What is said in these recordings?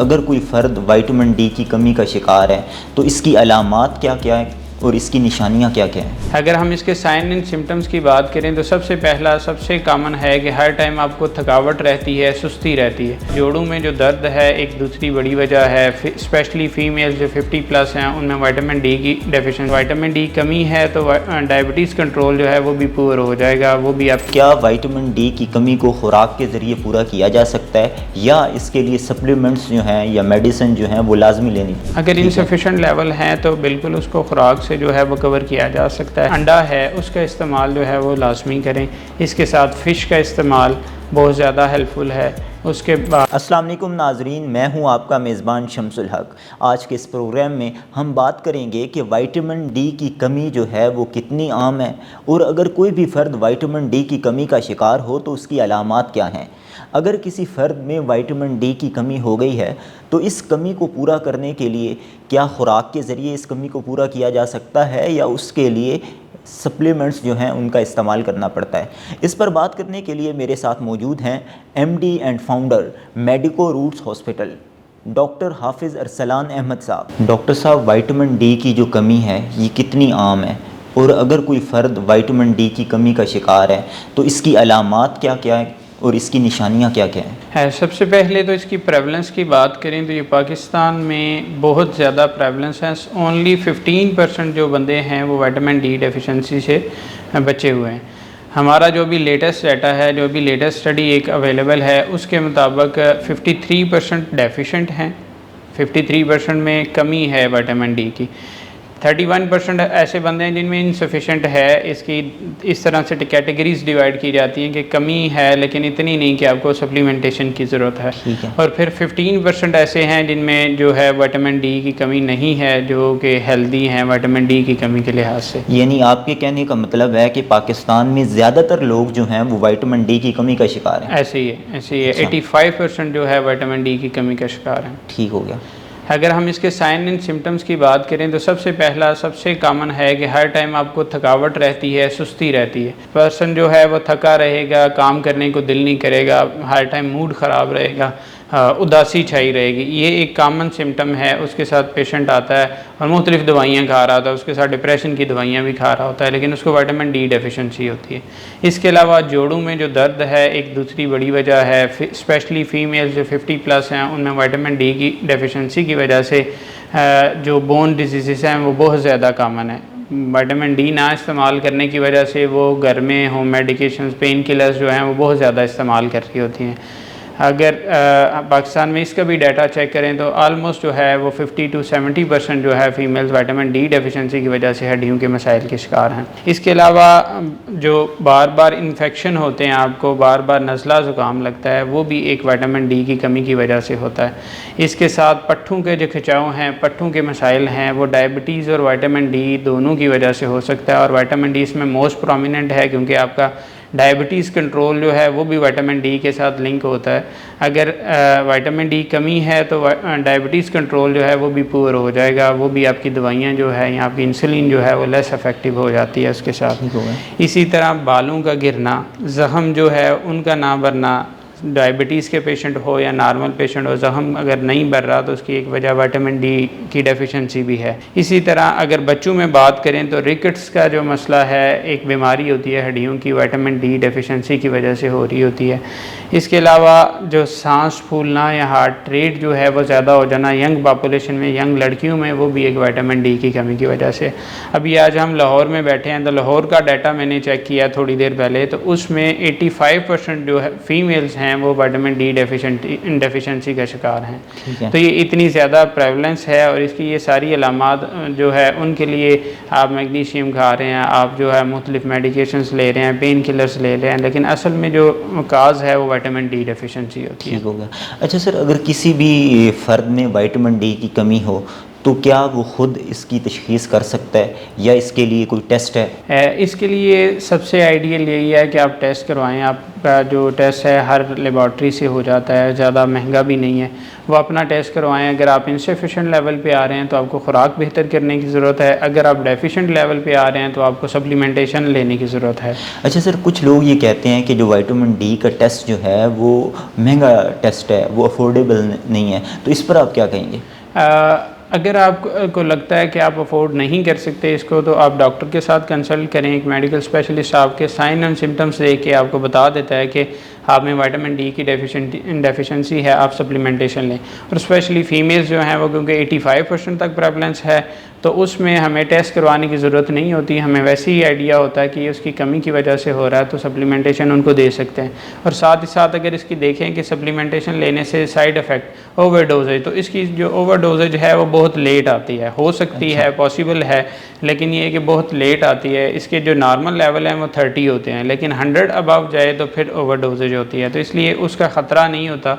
अगर कोई फ़र्द vitamin D की कमी का शिकार है तो इसकी अलामात क्या क्या है और इसकी निशानियाँ क्या क्या हैं? अगर हम इसके साइन एंड सिम्टम्स की बात करें तो सबसे पहला सबसे कॉमन है कि हर टाइम आपको थकावट रहती है, सुस्ती रहती है। जोड़ों में जो दर्द है एक दूसरी बड़ी वजह है, स्पेशली फीमेल्स जो 50+ हैं उनमें विटामिन डी की डेफिशिएंसी, विटामिन डी कमी है तो डायबिटीज़ कंट्रोल जो है वो भी पुअर हो जाएगा। वो भी आप क्या विटामिन डी की कमी को खुराक के ज़रिए पूरा किया जा सकता है या इसके लिए सप्लीमेंट्स जो हैं या मेडिसिन जो हैं वो लाजमी लेनी? अगर इनसफिशेंट लेवल हैं तो बिल्कुल उसको खुराक जो है वो कवर किया जा सकता है। अंडा है उसका इस्तेमाल जो है वो लाजमी करें। इसके साथ फ़िश का इस्तेमाल बहुत ज़्यादा हेल्पफुल है। उसके बाद अस्सलाम वालेकुम नाजरीन, मैं हूं आपका मेज़बान शम्सुल हक। आज के इस प्रोग्राम में हम बात करेंगे कि विटामिन डी की कमी जो है वो कितनी आम है और अगर कोई भी फ़र्द विटामिन डी की कमी का शिकार हो तो उसकी अलामात क्या हैं। अगर किसी फ़र्द में विटामिन डी की कमी हो गई है तो इस कमी को पूरा करने के लिए क्या खुराक के ज़रिए इस कमी को पूरा किया जा सकता है या उसके लिए सप्लीमेंट्स जो हैं उनका इस्तेमाल करना पड़ता है। इस पर बात करने के लिए मेरे साथ मौजूद हैं MD and founder Medico Roots hospital doctor Hafiz Arsalan Ahmad साहब। डॉक्टर साहब, विटामिन डी की जो कमी है ये कितनी आम है और अगर कोई फ़र्द विटामिन डी की कमी का शिकार है तो इसकी अलामात क्या क्या है और इसकी निशानियाँ क्या क्या हैं? सबसे पहले तो इसकी प्रेवलेंस की बात करें तो ये पाकिस्तान में बहुत ज़्यादा प्रेवलेंस है। ओनली 15% जो बंदे हैं वो विटामिन डी डेफिशिएंसी से बचे हुए हैं। हमारा जो भी लेटेस्ट डाटा है, जो भी लेटेस्ट स्टडी एक अवेलेबल है उसके मुताबिक 53% डेफिशिएंट हैं, 53% में कमी है विटामिन डी की। 31% ऐसे बंदे हैं जिनमें इनसफिशेंट है। इसकी इस तरह से कैटेगरीज डिवाइड की जाती हैं कि कमी है लेकिन इतनी नहीं कि आपको सप्लीमेंटेशन की ज़रूरत है। और फिर 15% ऐसे हैं जिनमें जो है विटामिन डी की कमी नहीं है, जो कि हेल्दी हैं विटामिन डी की कमी के लिहाज से। यानी आपके कहने का मतलब है कि पाकिस्तान में ज़्यादातर लोग जो हैं वो विटामिन डी की कमी का शिकार हैं? ऐसे ही है। 85% जो है विटामिन डी की कमी का शिकार हैं। ठीक हो गया। अगर हम इसके साइन एंड सिम्टम्स की बात करें तो सबसे पहला सबसे कॉमन है कि हर टाइम आपको थकावट रहती है, सुस्ती रहती है। पर्सन जो है वो थका रहेगा, काम करने को दिल नहीं करेगा, हर टाइम मूड ख़राब रहेगा, उदासी छाई रहेगी। ये एक कॉमन सिम्टम है। उसके साथ पेशेंट आता है और मुख्तलिफ़ दवाइयाँ खा रहा होता है, उसके साथ डिप्रेशन की दवाइयाँ भी खा रहा होता है लेकिन उसको विटामिन डी डेफिशिएंसी होती है। इसके अलावा जोड़ों में जो दर्द है एक दूसरी बड़ी वजह है, स्पेशली फीमेल्स जो 50+ हैं उनमें विटामिन डी की डेफिशिएंसी की वजह से जो बोन डिजीज़ हैं वो बहुत ज़्यादा कॉमन है। विटामिन डी ना इस्तेमाल करने की वजह से वो घर में होम मेडिकेशंस, पेन किलर्स जो हैं वो बहुत ज़्यादा इस्तेमाल कर रही होती हैं। अगर पाकिस्तान में इसका भी डाटा चेक करें तो आलमोस्ट जो है वो 50 to 70% जो है फीमेल्स विटामिन डी डेफिशिएंसी की वजह से हड्डियों के मसाइल के शिकार हैं। इसके अलावा जो बार बार इन्फेक्शन होते हैं, आपको बार बार नज़ला ज़ुकाम लगता है, वो भी एक विटामिन डी की कमी की वजह से होता है। इसके साथ पट्ठों के जो खिंचाव हैं, पट्ठों के मसाइल हैं, वो डायबिटीज़ और विटामिन डी दोनों की वजह से हो सकता है। और विटामिन डी इसमें मोस्ट प्रोमिनेंट है क्योंकि आपका डायबिटीज़ कंट्रोल जो है वो भी विटामिन डी के साथ लिंक होता है। अगर विटामिन डी कमी है तो डायबिटीज़ कंट्रोल जो है वो भी पुअर हो जाएगा। वो भी आपकी दवाइयाँ जो है या आपकी इंसुलिन जो है वो लेस इफ़ेक्टिव हो जाती है उसके साथ। इसी तरह बालों का गिरना, ज़ख़म जो है उनका ना भरना, डायबिटीज़ के पेशेंट हो या नॉर्मल पेशेंट हो, ज़ख़म अगर नहीं भर रहा तो उसकी एक वजह विटामिन डी की डेफिशिएंसी भी है। इसी तरह अगर बच्चों में बात करें तो रिकेट्स का जो मसला है एक बीमारी होती है हड्डियों की, विटामिन डी डेफिशिएंसी की वजह से हो रही होती है। इसके अलावा जो सांस फूलना या हार्ट रेट जो है वो ज़्यादा हो जाना यंग पॉपुलेशन में, यंग लड़कियों में, वो भी एक विटामिन डी की कमी की वजह से। अभी आज हम लाहौर में बैठे हैं तो लाहौर का डाटा मैंने चेक किया थोड़ी देर पहले, तो उसमें 85% जो है फीमेल्स हैं वो विटामिन डी डेफिशिएंसी का शिकार हैं। तो ये इतनी ज़्यादा प्रेवलेंस है और इसकी ये सारी अलामात जो है उनके लिए आप मैग्नीशियम खा रहे हैं, आप जो है मुख्तलिफ मेडिकेशंस ले रहे हैं, पेन किलर्स ले रहे हैं, लेकिन असल में जो काज है वो विटामिन डी डेफिशिएंसी होती है। ठीक हो गया। अच्छा सर, अगर किसी भी फ़र्द में विटामिन डी की कमी हो तो क्या वो खुद इसकी तशख़ीस कर सकता है या इसके लिए कोई टेस्ट है? इसके लिए सबसे आइडियल यही है कि आप टेस्ट करवाएं। आपका जो टेस्ट है हर लेबॉर्ट्री से हो जाता है, ज़्यादा महंगा भी नहीं है। वो अपना टेस्ट करवाएं। अगर आप इंसफिशेंट लेवल पे आ रहे हैं तो आपको ख़ुराक बेहतर करने की ज़रूरत है। अगर आप डेफिशिएंट लेवल पे आ रहे हैं तो आपको सप्लीमेंटेशन लेने की ज़रूरत है। अच्छा सर, कुछ लोग ये कहते हैं कि जो विटामिन डी का टेस्ट जो है वो महंगा टेस्ट है, वो अफोर्डेबल नहीं है, तो इस पर आप क्या कहेंगे? अगर आपको लगता है कि आप अफोर्ड नहीं कर सकते इसको, तो आप डॉक्टर के साथ कंसल्ट करें। एक मेडिकल स्पेशलिस्ट आपके साइन एंड सिम्टम्स देख के आपको बता देता है कि आप में विटामिन डी की डेफिशिएंसी है, आप सप्लीमेंटेशन लें। और स्पेशली फ़ीमेल्स जो हैं वो, क्योंकि 85% तक प्रेवलेंस है, तो उसमें हमें टेस्ट करवाने की ज़रूरत नहीं होती। हमें वैसे ही आइडिया होता है कि उसकी कमी की वजह से हो रहा है, तो सप्लीमेंटेशन उनको दे सकते हैं। और साथ ही साथ अगर इसकी देखें कि सप्लीमेंटेशन लेने से साइड इफ़ेक्ट ओवरडोजेज, तो इसकी जो ओवरडोजेज है वो बहुत लेट आती है। हो सकती है, पॉसिबल है, लेकिन ये कि बहुत लेट आती है। इसके जो नॉर्मल लेवल हैं वो 30 होते हैं, लेकिन 100 अबव जाए तो फिर ओवरडोजेज होती है। तो इसलिए उसका ख़तरा नहीं होता।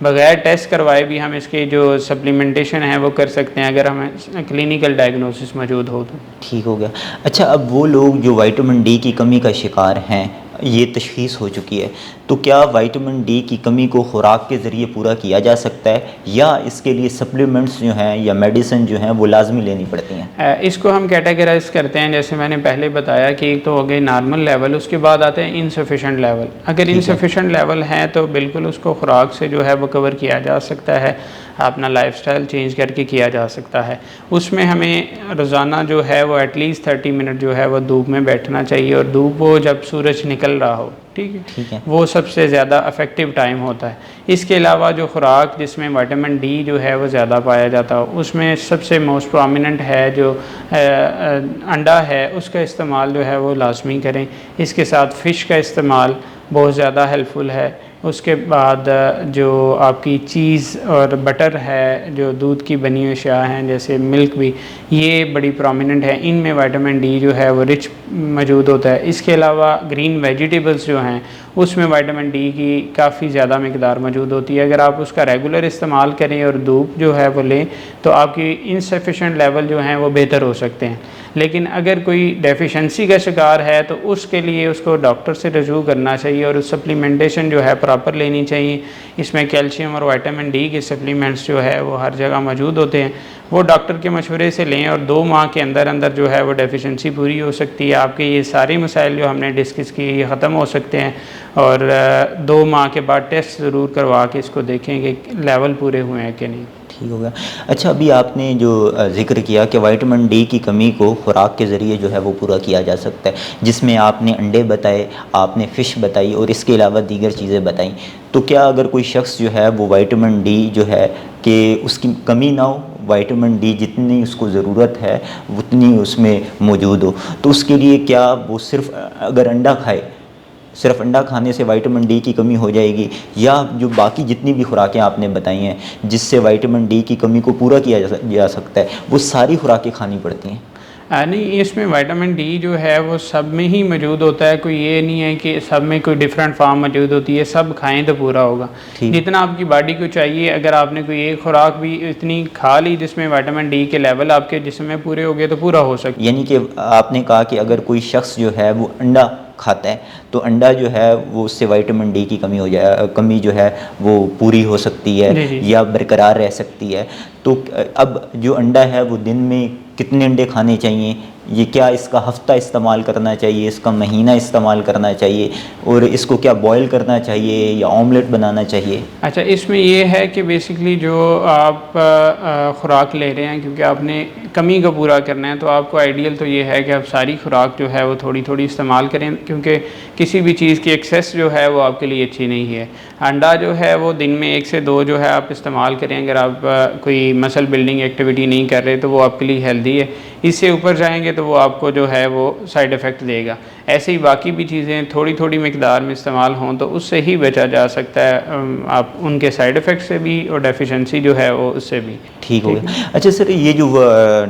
बगैर टेस्ट करवाए भी हम इसके जो सप्लीमेंटेशन है वो कर सकते हैं, अगर हमें क्लिनिकल डायग्नोसिस मौजूद हो तो। ठीक हो गया। अच्छा, अब वो लोग जो विटामिन डी की कमी का शिकार हैं, ये तशख़ीस हो चुकी है, तो क्या विटामिन डी की कमी को खुराक के ज़रिए पूरा किया जा सकता है या इसके लिए सप्लीमेंट्स जो हैं या मेडिसिन जो हैं वो लाजमी लेनी पड़ती हैं? इसको हम कैटेगराइज करते हैं, जैसे मैंने पहले बताया कि एक तो हो गई नॉर्मल लेवल, उसके बाद आते हैं इनसफिशेंट लेवल। अगर इनसफिशेंट लेवल है तो बिल्कुल उसको खुराक से जो है वो कवर किया जा सकता है, अपना लाइफस्टाइल चेंज करके किया जा सकता है। उसमें हमें रोज़ाना जो है वो एटलीस्ट 30 मिनट जो है वो धूप में बैठना चाहिए, और धूप वो जब सूरज निकल रहा हो, ठीक है, वो सबसे ज़्यादा इफ़ेक्टिव टाइम होता है। इसके अलावा जो खुराक जिसमें विटामिन डी जो है वो ज़्यादा पाया जाता हो, उसमें सबसे मोस्ट प्रोमिनेंट है जो अंडा है, उसका इस्तेमाल जो है वो लाजमी करें। इसके साथ फ़िश का इस्तेमाल बहुत ज़्यादा हेल्पफुल है। उसके बाद जो आपकी चीज़ और बटर है, जो दूध की बनी हुई अशिया हैं जैसे मिल्क भी, ये बड़ी प्रोमिनेंट है। इनमें विटामिन डी जो है वो रिच मौजूद होता है। इसके अलावा ग्रीन वेजिटेबल्स जो हैं उसमें विटामिन डी की काफ़ी ज़्यादा मिकदार मौजूद होती है। अगर आप उसका रेगुलर इस्तेमाल करें और धूप जो है वो लें, तो आपकी इनसफिशेंट लेवल जो हैं वो बेहतर हो सकते हैं। लेकिन अगर कोई डेफिशिएंसी का शिकार है तो उसके लिए उसको डॉक्टर से रजू करना चाहिए, और उस सप्लीमेंटेशन जो है प्रॉपर लेनी चाहिए। इसमें कैल्शियम और विटामिन डी के सप्लीमेंट्स जो है वो हर जगह मौजूद होते हैं, वो डॉक्टर के मशवरे से लें, और 2 माह के अंदर अंदर जो है वो डेफिशिएंसी पूरी हो सकती है। आपके ये सारे मसाइल जो हमने डिस्कस किए ये ख़त्म हो सकते हैं, और 2 माह के बाद टेस्ट ज़रूर करवा के इसको देखें कि लेवल पूरे हुए हैं कि नहीं। ठीक हो गया। अच्छा, अभी आपने जो ज़िक्र किया कि विटामिन डी की कमी को खुराक के ज़रिए जो है वो पूरा किया जा सकता है, जिसमें आपने अंडे बताए, आपने फ़िश बताई और इसके अलावा दीगर चीज़ें बताई, तो क्या अगर कोई शख्स जो है वो विटामिन डी जो है कि उसकी कमी ना हो, विटामिन डी जितनी उसको ज़रूरत है उतनी उसमें मौजूद हो, तो उसके लिए क्या वो सिर्फ़ अगर अंडा खाए, सिर्फ अंडा खाने से विटामिन डी की कमी हो जाएगी, या जो बाकी जितनी भी खुराकें आपने बताई हैं जिससे विटामिन डी की कमी को पूरा किया जा सकता है, वो सारी खुराकें खानी पड़ती हैं? नहीं, इसमें विटामिन डी जो है वो सब में ही मौजूद होता है। कोई ये नहीं है कि सब में कोई डिफरेंट फॉर्म मौजूद होती है। सब खाएं तो पूरा होगा जितना आपकी बॉडी को चाहिए। अगर आपने कोई एक खुराक भी इतनी खा ली जिसमें विटामिन डी के लेवल आपके जिस्म में पूरे हो गए तो पूरा हो सकता है। यानी कि आपने कहा कि अगर कोई शख्स जो है वो अंडा खाता है तो अंडा जो है वो उससे विटामिन डी की कमी जो है वो पूरी हो सकती है या बरकरार रह सकती है। तो अब जो अंडा है वो दिन में कितने अंडे खाने चाहिए, ये क्या इसका हफ्ता इस्तेमाल करना चाहिए, इसका महीना इस्तेमाल करना चाहिए, और इसको क्या बॉयल करना चाहिए या ऑमलेट बनाना चाहिए? अच्छा, इसमें ये है कि बेसिकली जो आप खुराक ले रहे हैं, क्योंकि आपने कमी को पूरा करना है, तो आपको आइडियल तो ये है कि आप सारी खुराक जो है वो थोड़ी थोड़ी इस्तेमाल करें, क्योंकि किसी भी चीज़ की एक्सेस जो है वो आपके लिए अच्छी नहीं है। अंडा जो है वो दिन में 1 से 2 जो है आप इस्तेमाल करें। अगर आप कोई मसल बिल्डिंग एक्टिविटी नहीं कर रहे तो वो आपके लिए हेल्दी है। इससे ऊपर जाएंगे तो वो आपको जो है वो साइड इफ़ेक्ट देगा। ऐसे ही बाकी भी चीज़ें थोड़ी थोड़ी मिकदार में इस्तेमाल हों तो उससे ही बचा जा सकता है, आप उनके साइड इफ़ेक्ट से भी और डेफिशिएंसी जो है वो उससे भी। ठीक हो गया। अच्छा सर, ये जो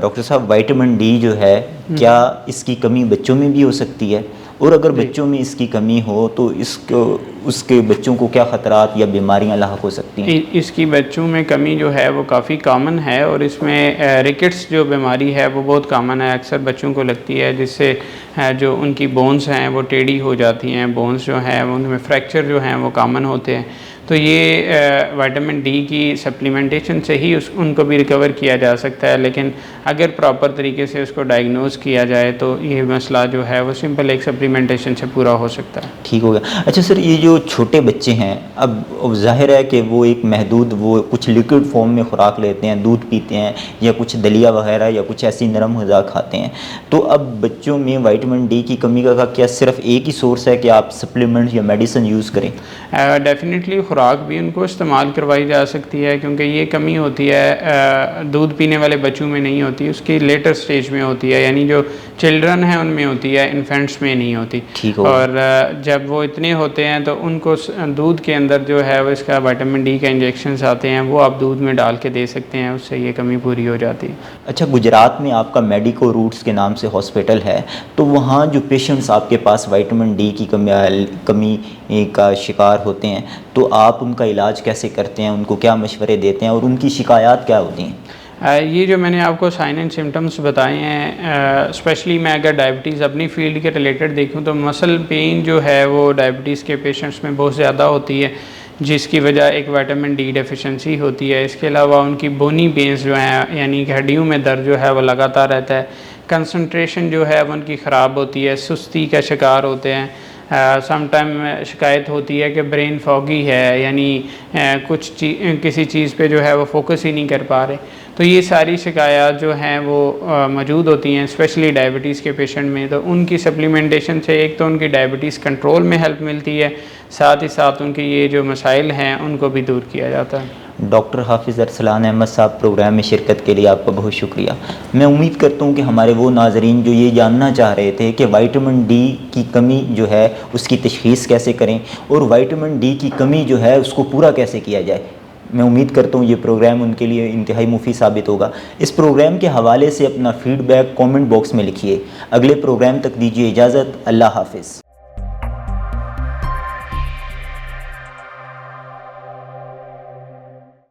डॉक्टर साहब विटामिन डी जो है, क्या इसकी कमी बच्चों में भी हो सकती है और अगर बच्चों में इसकी कमी हो तो इसको उसके बच्चों को क्या ख़तरात या बीमारियां लाहक हो सकती हैं? इसकी बच्चों में कमी जो है वो काफ़ी कॉमन है, और इसमें रिकेट्स जो बीमारी है वो बहुत कॉमन है, अक्सर बच्चों को लगती है, जिससे जो उनकी बोन्स हैं वो टेढ़ी हो जाती हैं, बोन्स जो हैं उनमें फ्रैक्चर जो हैं वो कॉमन होते हैं। तो ये विटामिन डी की सप्लीमेंटेशन से ही उनको भी रिकवर किया जा सकता है, लेकिन अगर प्रॉपर तरीके से उसको डायग्नोज किया जाए तो ये मसला जो है वो सिंपल एक सप्लीमेंटेशन से पूरा हो सकता है। ठीक हो गया। अच्छा सर, ये जो छोटे बच्चे हैं, अब ज़ाहिर है कि वो एक महदूद, वो कुछ लिक्विड फॉर्म में खुराक लेते हैं, दूध पीते हैं या कुछ दलिया वगैरह या कुछ ऐसी नरम ग़िज़ा खाते हैं। तो अब बच्चों में विटामिन डी की कमी का क्या सिर्फ एक ही सोर्स है कि आप सप्लीमेंट या मेडिसिन यूज़ करें? डेफिनेटली खुराक भी उनको इस्तेमाल करवाई जा सकती है, क्योंकि ये कमी होती है दूध पीने वाले बच्चों में नहीं होती, उसकी लेटर स्टेज में होती है, यानी जो चिल्ड्रन हैं उनमें होती है, इन्फेंट्स में नहीं होती। ठीक हो। और जब वो इतने होते हैं तो उनको दूध के अंदर जो है वो इसका विटामिन डी का इंजेक्शंस आते हैं, वो आप दूध में डाल के दे सकते हैं, उससे ये कमी पूरी हो जाती है। अच्छा, गुजरात में आपका मेडिको रूट्स के नाम से हॉस्पिटल है, तो वहाँ जो पेशेंट्स आपके पास विटामिन डी की कमी का शिकार होते हैं तो आप उनका इलाज कैसे करते हैं, उनको क्या मशवरे देते हैं और उनकी शिकायत क्या होती हैं? ये जो मैंने आपको साइन एंड सिम्टम्स बताए हैं, स्पेशली मैं अगर डायबिटीज़ अपनी फील्ड के रिलेटेड देखूं तो मसल पेन जो है वो डायबिटीज़ के पेशेंट्स में बहुत ज़्यादा होती है, जिसकी वजह एक विटामिन डी डेफिशिएंसी होती है। इसके अलावा उनकी बोनी पेन्स जो हैं, यानी कि हड्डियों में दर्द जो है वो लगातार रहता है। कंसंट्रेशन जो है वो उनकी ख़राब होती है, सुस्ती का शिकार होते हैं। समटाइम शिकायत होती है कि ब्रेन फॉगी है, यानी किसी चीज़ पे जो है वो फोकस ही नहीं कर पा रहे। तो ये सारी शिकायत जो हैं वो मौजूद होती हैं, स्पेशली डायबिटीज़ के पेशेंट में। तो उनकी सप्लीमेंटेशन से एक तो उनकी डायबिटीज़ कंट्रोल में हेल्प मिलती है, साथ ही साथ उनके ये जो मसाइल हैं उनको भी दूर किया जाता है। डॉक्टर हाफिज़ अरसलान अहमद साहब, प्रोग्राम में शिरकत के लिए आपका बहुत शुक्रिया। मैं उम्मीद करता हूँ कि हमारे वो नाज़रीन जो ये जानना चाह रहे थे कि विटामिन डी की कमी जो है उसकी तशख़ीस कैसे करें और विटामिन डी की कमी जो है उसको पूरा कैसे किया जाए, मैं उम्मीद करता हूँ ये प्रोग्राम उनके लिए इंतहाई मुफीद साबित होगा। इस प्रोग्राम के हवाले से अपना फ़ीडबैक कमेंट बॉक्स में लिखिए। अगले प्रोग्राम तक दीजिए इजाज़त। अल्लाह हाफ़िज़।